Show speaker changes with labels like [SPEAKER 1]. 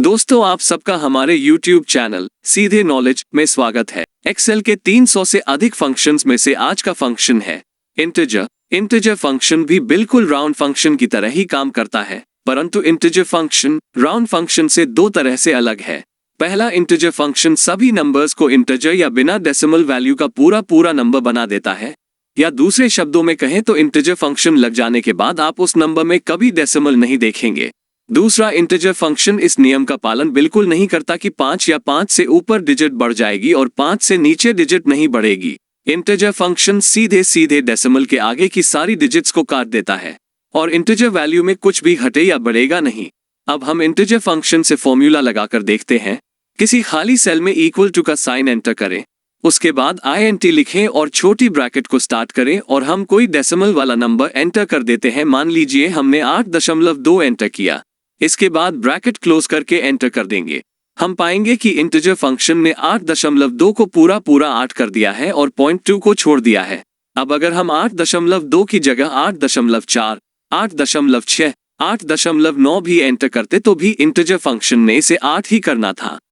[SPEAKER 1] दोस्तों, आप सबका हमारे YouTube चैनल सीधे नॉलेज में स्वागत है। एक्सेल के 300 से अधिक फंक्शंस में से आज का फंक्शन है इंटीजर। इंटीजर फंक्शन भी बिल्कुल राउंड फंक्शन की तरह ही काम करता है, परंतु इंटीजर फंक्शन राउंड फंक्शन से दो तरह से अलग है। पहला, इंटीजर फंक्शन सभी नंबर्स को इंटीजर या बिना डेसिमल वैल्यू का पूरा नंबर बना देता है, या दूसरे शब्दों में कहें तो इंटीजर फंक्शन लग जाने के बाद आप उस नंबर में कभी डेसिमल नहीं देखेंगे। दूसरा, इंटीजर फंक्शन इस नियम का पालन बिल्कुल नहीं करता कि 5 या 5 से ऊपर डिजिट बढ़ जाएगी और 5 से नीचे डिजिट नहीं बढ़ेगी। इंटीजर फंक्शन सीधे डेसिमल के आगे की सारी डिजिट्स को काट देता है और इंटीजर वैल्यू में कुछ भी घटे या बढ़ेगा नहीं। अब हम इंटीजर फंक्शन से फॉर्मूला लगाकर देखते हैं। किसी खाली सेल में इक्वल टू का साइन एंटर करें, उसके बाद INT लिखें और छोटी ब्रैकेट को स्टार्ट करें और हम कोई डेसिमल वाला नंबर एंटर कर देते हैं। मान लीजिए हमने 8.2 एंटर किया। इसके बाद ब्रैकेट क्लोज करके एंटर कर देंगे। हम पाएंगे कि इंटीजर फंक्शन ने 8.2 को पूरा 8 कर दिया है और 0.2 को छोड़ दिया है। अब अगर हम 8.2 की जगह 8.4, 8.6, 8.9 भी एंटर करते तो भी इंटीजर फंक्शन ने इसे 8 ही करना था।